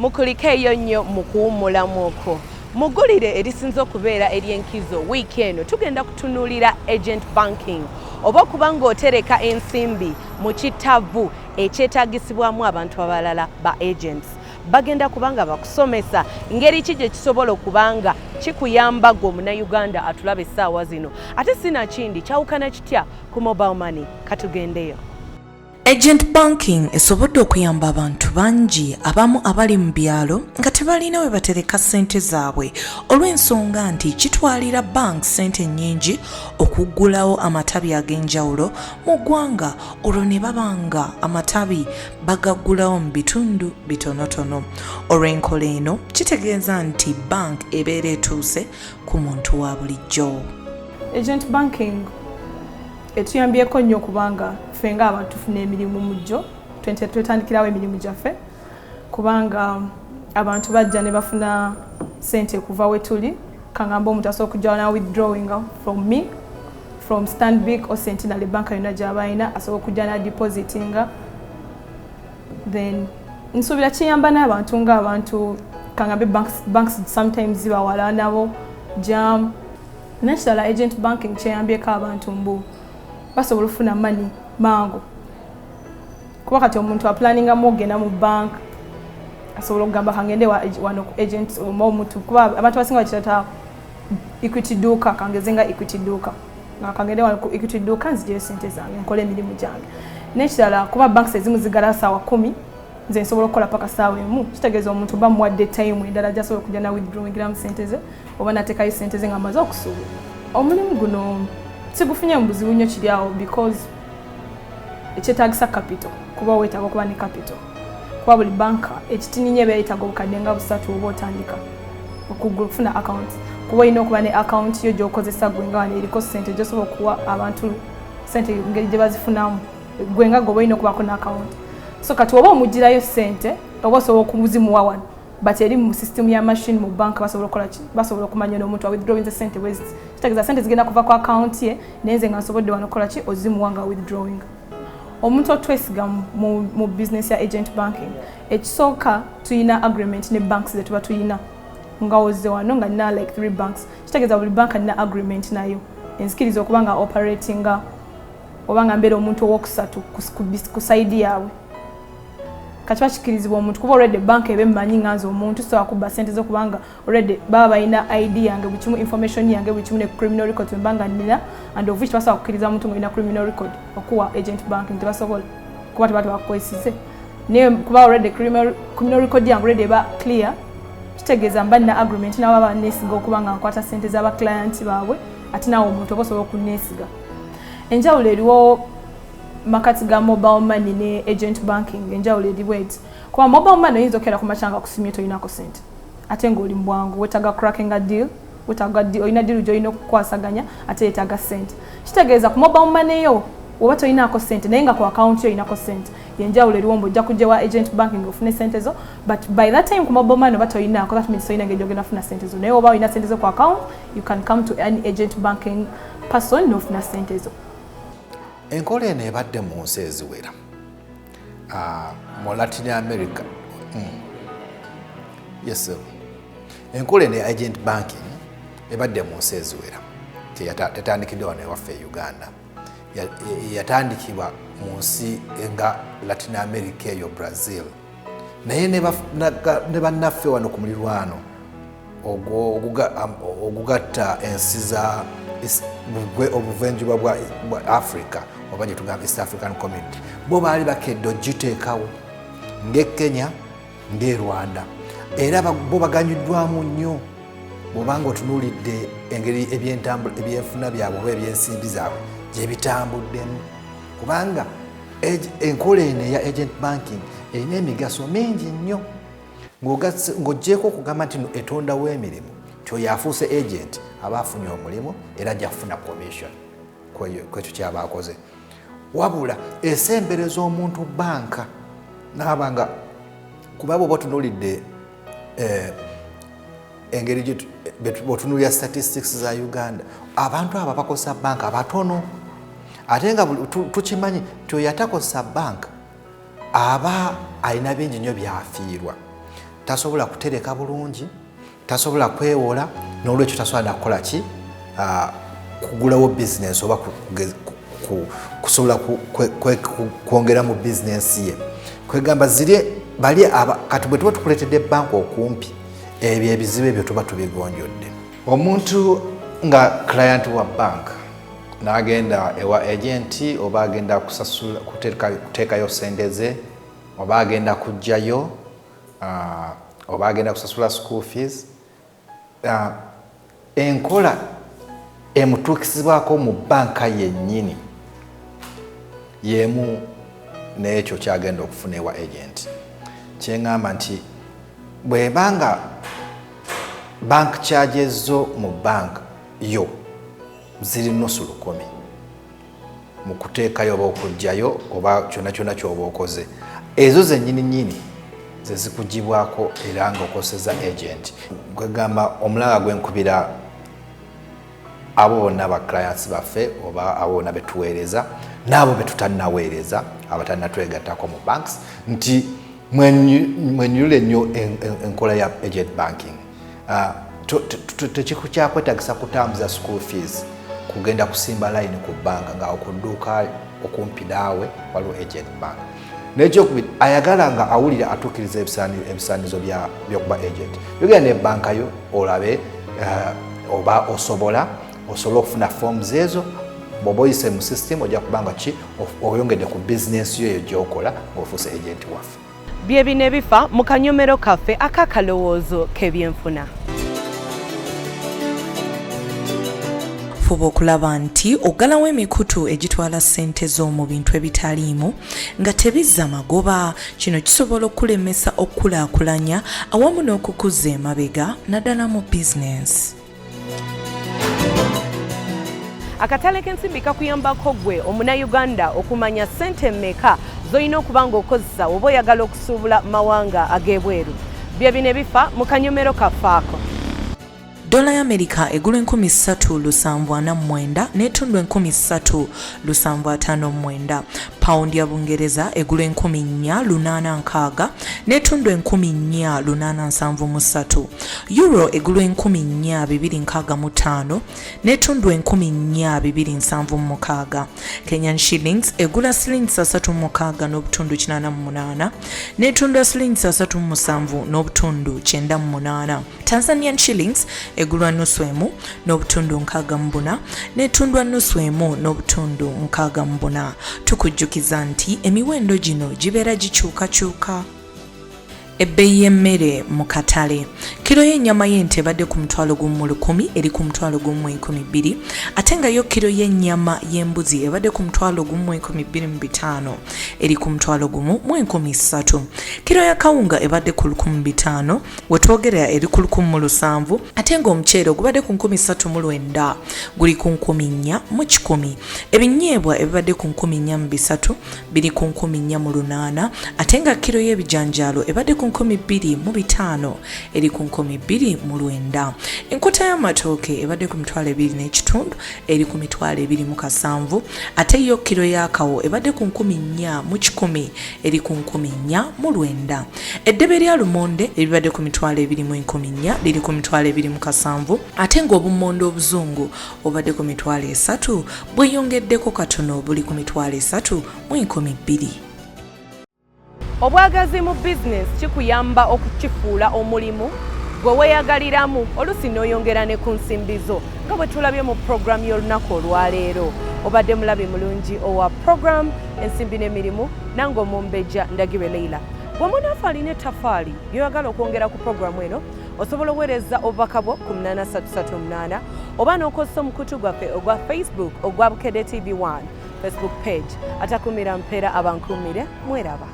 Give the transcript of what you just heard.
mukulikeeyo nnyo mu kuwummulamu okwo. Mugulire erisinza okubeera ery'enkizo wiiki eno tugenda kutunuulira agent banking oba okuba ng'otereka ensimbi mu kitavu ekyetaagisibwamu abantu abalala ba agents. Bagenda kubanga bakusomesa ngeri ki gye kisobola okubanga kikuyamba gwe Omunnayuganda atulaba essaawa zino. Ate sinakindi kyawukana kitya ku mobile money? Katugendeyo. Agent banking esobodde okuyamba abantu bangi abamu abali mu byalo nga tebalina we batereka ssente zaabwe olw'ensonga nti kitwalira bank ssente nnyingi okuggulawo amatabi ag'enjawulo mu ggwanga olwo ne babanga amatabi bagaggulawo mu bitundu bitonotono. Olw'enkola eno kitegeeza nti bank ebeera etuuse ku muntu wa bulijjo. Agent banking etuyambyeko nnyo kubanga ffe ng'abantu tufuna emirimu mujjo twetandikirawo emirimu gyaffe kubanga abantu bajja ne bafuna ssente kuva we tuli kangamba omuntu asobola okujja na withdrawing from me from Stanbic or Centenary Bank yonna gy'abalina asobola okujja na depositinga then nsuubira kiyamba n'abantu ng'abantu kangambe banks sometimes ziba wala nabo jam nekirala agent banking kyeyambyeko abantu mbu basobola okufuna money mangu kuba kati omuntu aplaningamu ogenda mu bank asobola okugamba kangende wano ku agent omuntu kuba abantu basinga bakitata equity duuka kangezenga equity duuka nga kangende wano ku equity duuka nzijeyo ssente zange nkola emirimu gyange. Nekirala kuba banks ezimu zigala ssaawa 10 nze nsobola okukola paka ssaawa emu kitegeeza omuntu ba muwadde time endala gy'asobola okujja na withdrawingiramu ssente ze oba nateekayo ssente ze nga amaze okusuubula. Omulimu guno sigufunye mbuzibu nnyo kiri awo because ekyetaagisa capital kuba weetaaga okuba ne capital kuba buli banka ekitininye beetaaga obukadde nga 3 oba otandika okufuna account kuba olina okuba ne account yo gy'okozesa gwe nga wano eriko ssente gy'osobola okuwa abantu ssente ngeri gye bazifunamu gwe nga gwe olina okubaako ne account. So kati oba omugirayo ssente oba osobola okuzimuwa wano but eri mu system ya machine mu bank basobola okukola ki basobola okumanya n'omuntu withdrawing the ssente wezi kitegeeza ssente zigenda kuva ku account ye nenze nga nsobodde wano okukola ki ozimuwa nga withdrawing. Omuntu otwesiga mu business ya agent banking ekisooka tuyina agreement ne banks ze tuba tuyina nga ozze wano nga nina like 3 banks kitegeeza buli bank alina agreement nayo enzikiriza okuba nga operatinga oba nga mbeera omuntu owokusatu ku side yaabwe kati bakikirizibwa omuntu kuba already bank ebe mmanyi nganze omuntu so akuba ssente zo kubanga already baba balina ID yange buli kimu information yange buli kimu ne criminal record mbanga nina and of which basobola kukkiriza omuntu ng'olina criminal record okuwa agent banking tebasobola kuba tebakwesize naye kuba already criminal record yange already eba clear kitegeeza mba nina agreement nabo baba neesiga okuba nga nkwata ssente z'aba client baabwe ate nawe omuntu oba osobola okuneesiga. Enjawulo eriwo makati ga mobile money ne agent banking enjawulo eriwo eti kuba mobile money oyinza okera ku machanga kusimye toyinako ssente ate ng'oli mu bwangu wetaaga cracking a deal olina deal gy'olina okukwasaganya ate yeetaaga ssente kitegeeza ku mobile money yo oba toyinako ssente naye nga ku account yo oyinako ssente yenjawulo eriwo mbu ojja kujja wa agent banking ofune ssente zo but by that time ku mobile money oba toyinako that means toyina ngeri ogenda funa ssente zo naye oba oyina ssente zo ku account you can come to any agent banking person n'ofuna ssente zo. Enkola eno ebadde mu nsi eziwera mu Latin America. Yes sir. Enkola eno agent banking ebadde mu nsi eziwera tetandikidde wano ewaffe e Uganda yatandikibwa mu nsi nga Latin America eyo Brazil naye ne bannaffe wano ku mulirwano ogugatta ensi za obuvenjuba bwa Africa oba gye tugamba East African Community bo baali bakedde ogiteekawo ng'e Kenya ng'e Rwanda era bo baganyuddwamu nnyo bw'obanga otunuulidde engeri ebyenfuna byabwe oba ebyensimbi zaabwe gye bitambuddemu kubanga enkola eno eya agent banking erina emigaso mingi nnyo ng'oggyeko okugamba nti etondawo emirimu tyoyo afuuse agent aba afunye omulimu era gyafuna commission kwekyo kyaba akoze wabula esembereza omuntu banka n'abanga kuba bw'oba otunuulidde engeri bw'otunuulira statistics za Uganda abantu abo bakosa banka abatono ate nga tukimanyi tyoyo atakosa banka aba alina bingi nnyo byafiirwa tasobola kutereka bulungi, tasobola kwewola, n'olwekyo tasobola nakukola ki kugulawo bizinesi oba kusobola kwongera mu bizinesi ye. Kwegamba bali kati bwe tuba tukuleetedde banka okumpi, ebyo ebizibu ebyo tuba tubigonjodde. Omuntu nga client wa banka n'agenda ewa agenti oba agenda kusasula kuteekayo sente ze oba agenda kujjayo oba agenda kusasula school fees, enkola emutuukisibwako mu banka yennyini yemu n'ekyo kyagenda okufuna ewa agent. Kyeŋŋamba nti bwebanga bank charges zo mu bank yo ziri nusu 10 mu kuteekayo oba okujjayo oba kyonna kyonna ky'oba okoze, ezo zennyini ze zikugibwako era ng'okoseza agent. Kwegamba omulanga gwenkubira abo bonna ba clients baffe oba abo bonna betuweereza n'abo betutannaweereza abatannatwegattako mu banks nti mwenyulire nnyo enkola ya agent banking. Tekikukyakweetagisa kutambuza school fees kugenda kusimba line ku banka nga okudduuka okumpi naawe waliwo agent bank. N'ekyokubiri ayagala nga awulira atuukiriza ebisaanizo by'okuba agent, yogera ne banka yo olabe oba osobola okufuna forms ezo. Bw'oba oyise mu system ojja kubanga ki oyongedde ku bizinesi yo gy'okola ng'ofuuse agent waffe. Bye bino ebifa mu kanyomero kaffe akakalowoozo k'ebyenfuna. Fuba okulaba nti oggalawo emikutu egitwala ssente zo mu bintu ebitaliimu nga tebizza magoba. Kino kisobola okulemesa okukulaakulanya awamu n'okukuza emabega naddala mu bizinesi. Akatale k'ensimbi kakuyambako gwe omunnayuganda okumanya ssente mmeka z'olina okuba ng'okozesa oba oyagala okusuubula mawanga ag'ebweru. Bye bino ebifa mu kanyomero kaffaako. Dola ya Amerika egula 3,749 n'etundu 3,759. Paundi ya Bungereza egula 4,860 n'etundu 4,873. Euro egula 4,265 n'etundu 4,276. Kenyan shillings egula shillings 36 n'obutundu 88 n'etundu shillings 37 n'obutundu 98. Tanzanian shillings egulwa nusu emu n'obutundu 64 n'etundwa nusu emu n'obutundu 64. Tukujjukiza nti emiwendo gino gibeera gikyukakyuka. Ebbeeyi y'emmere mu katale. Kilo y'ennyama y'ente ebadde ku mutwalo gumu mu 1000 eri ku mutwalo gumu mu 1200, ate nga yo kilo y'ennyama y'embuzi ebadde ku mutwalo gumu mu 2500 eri ku mutwalo gumu mu 1300. Kilo ya kawunga ebadde ku 1500 wetwogerera eri ku 1700, ate nga omuceere ogubadde ku 3900 guli ku 400 mu 1000. Ebinyeebwa ebibadde ku 400 biri ku 408, ate nga kilo y'ebijanjaalo ebadde ku 2500 eri ku 2900. Enkota y'amatooke ebadde ku mitwalo 2.5 eri ku mitwalo 27, ate yo kilo y'akawo ebadde ku 400 mu 1000 eri ku 409. Eddebe lya lumonde ebibadde ku mitwalo 2.4 liri ku mitwalo 27, ate ng'obummonde obuzungu obadde ku mitwalo 3 bweyongeddeko katono buli ku mitwalo 3 mu 1200. Obwagazi mu business kikuyamba okukifuula omulimu gwe weeyagaliramu oluusi n'oyongera ne ku nsimbi zo nga bwe tulabye mu program y'olunaku olwaleero. Obadde mulabi mulungi owa program ensimbi n'emirimu nange Omumbejja Leillah. Bwe munaafa alina ettafaali by'oyagala okwongera ku program eno osobola oweereza obubaka bwo ku 8338 oba n'okozesa omukutu gwaffe ogwa Facebook ogwa Bukedde TV1 Facebook page. Atakumira mpeera abankumire mweraba.